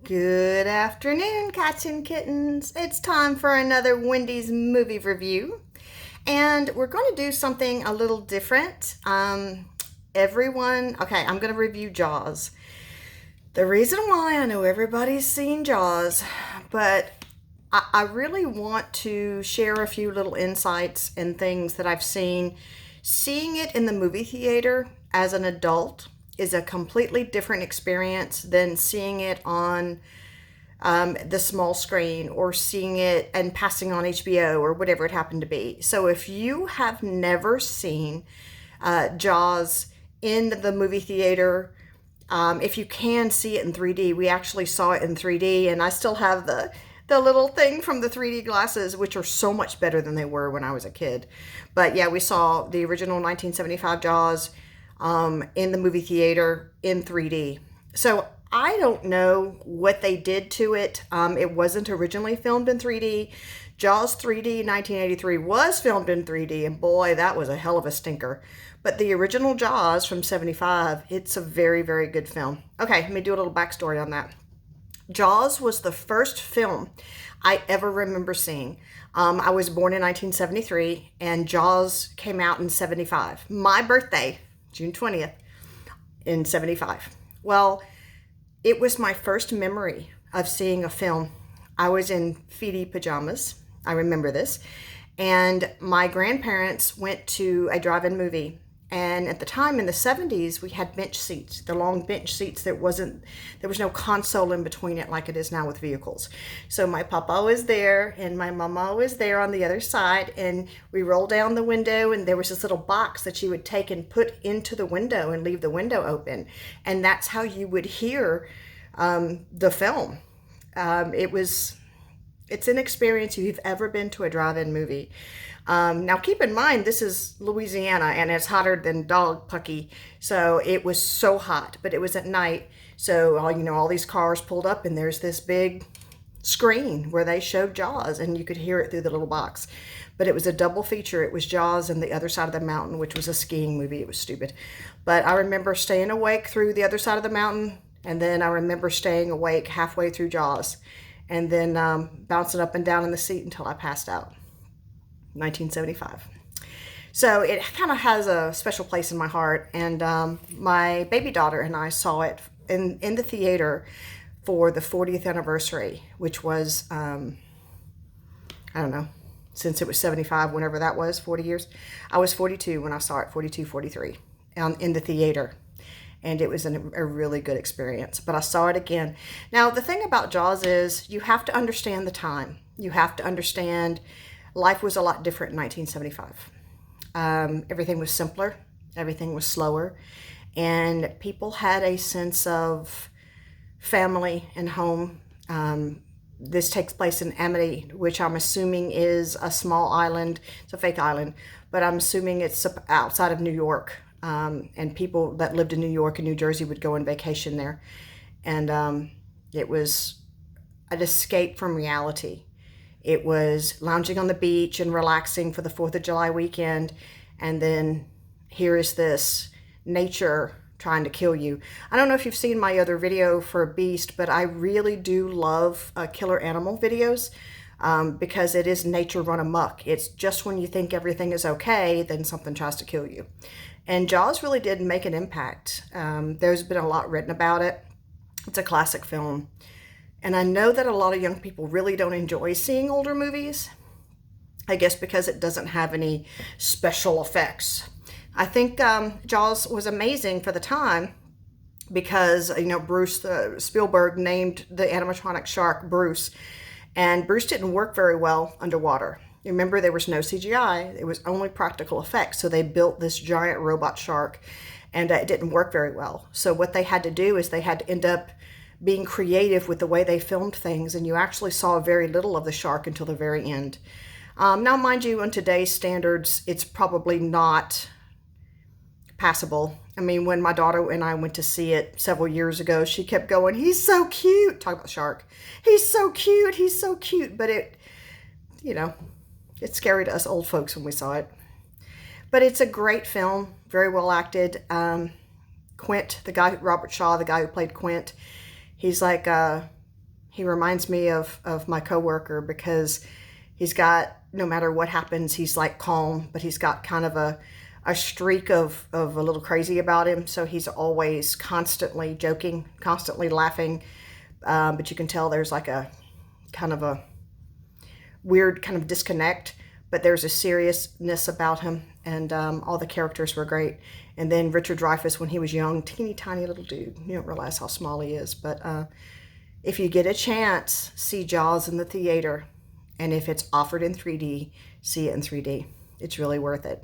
Good afternoon, cats and kittens. It's time for another Wendy's movie review. And we're going to do something a little different. I'm going to review Jaws. The reason why I know everybody's seen Jaws, but I really want to share a few little insights and things that I've seen. Seeing it in the movie theater as an adult is a completely different experience than seeing it on the small screen or seeing it and passing on HBO or whatever it happened to be. So if you have never seen Jaws in the movie theater, if you can see it in 3D, we actually saw it in 3D, and I still have the little thing from the 3D glasses, which are so much better than they were when I was a kid. But yeah, we saw the original 1975 Jaws in the movie theater in 3D. So I don't know what they did to it. It wasn't originally filmed in 3D. Jaws 3D 1983 was filmed in 3D, and boy, that was a hell of a stinker. But the original Jaws from 75, it's a very, very good film. Okay, let me do a little backstory on that. Jaws was the first film I ever remember seeing. I was born in 1973, and Jaws came out in 75. My birthday, June 20th, in 75. Well, it was my first memory of seeing a film. I was in feety pajamas. I remember this. And my grandparents went to a drive-in movie. And at the time in the 70s, we had bench seats, the long bench seats. There was no console in between it like it is now with vehicles. So my papa was there and my mama was there on the other side, and we rolled down the window, and there was this little box that you would take and put into the window and leave the window open. And that's how you would hear the film. It's an experience if you've ever been to a drive-in movie. Now keep in mind, this is Louisiana and it's hotter than dog pucky. So it was so hot, but it was at night. So all these cars pulled up, and there's this big screen where they showed Jaws, and you could hear it through the little box. But it was a double feature. It was Jaws and The Other Side of the Mountain, which was a skiing movie. It was stupid. But I remember staying awake through The Other Side of the Mountain, and then I remember staying awake halfway through Jaws, and then bouncing up and down in the seat until I passed out. 1975. So it kind of has a special place in my heart, and my baby daughter and I saw it in the theater for the 40th anniversary, which was, I don't know, since it was 75, whenever that was, 40 years. I was 42 when I saw it, 42, 43, in the theater. And it was a really good experience. But I saw it again. Now, the thing about Jaws is you have to understand the time. You have to understand life was a lot different in 1975. Everything was simpler. Everything was slower. And people had a sense of family and home. This takes place in Amity, which I'm assuming is a small island. It's a fake island, but I'm assuming it's outside of New York. And people that lived in New York and New Jersey would go on vacation there. And it was an escape from reality. It was lounging on the beach and relaxing for the 4th of July weekend. And then here is this nature trying to kill you. I don't know if you've seen my other video for Beast, but I really do love killer animal videos. Because it is nature run amok. It's just when you think everything is okay, then something tries to kill you. And Jaws really did make an impact. There's been a lot written about it. It's a classic film. And I know that a lot of young people really don't enjoy seeing older movies. I guess because it doesn't have any special effects. I think Jaws was amazing for the time because, Bruce Spielberg named the animatronic shark Bruce. And Bruce didn't work very well underwater. Remember, there was no CGI. It was only practical effects. So they built this giant robot shark, and it didn't work very well. So what they had to do is they had to end up being creative with the way they filmed things, and you actually saw very little of the shark until the very end. Now, mind you, on today's standards, it's probably not passable. I mean, when my daughter and I went to see it several years ago, she kept going, "He's so cute." Talk about the shark. "He's so cute. He's so cute." But it's scary to us old folks when we saw it. But it's a great film, very well acted. Quint, Robert Shaw, the guy who played Quint, he's like He reminds me of my coworker because he's got, no matter what happens, he's like calm, but he's got kind of a streak of a little crazy about him. So he's always constantly joking, constantly laughing. But you can tell there's like a kind of a weird kind of disconnect, but there's a seriousness about him, and all the characters were great. And then Richard Dreyfuss, when he was young, teeny tiny little dude. You don't realize how small he is, but if you get a chance, see Jaws in the theater, and if it's offered in 3D, see it in 3D. It's really worth it.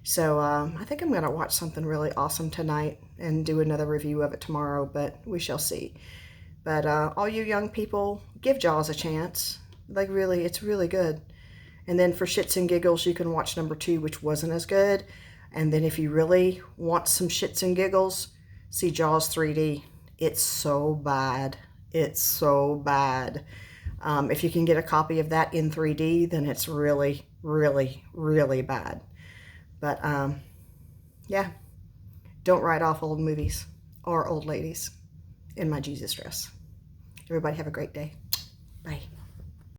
So I think I'm going to watch something really awesome tonight and do another review of it tomorrow, but we shall see. But all you young people, give Jaws a chance. Like really, it's really good. And then for shits and giggles, you can watch number 2, which wasn't as good. And then if you really want some shits and giggles, see Jaws 3D. It's so bad. It's so bad. If you can get a copy of that in 3D, then it's really, really, really bad. But yeah, don't write off old movies or old ladies in my Jesus dress. Everybody have a great day. Bye.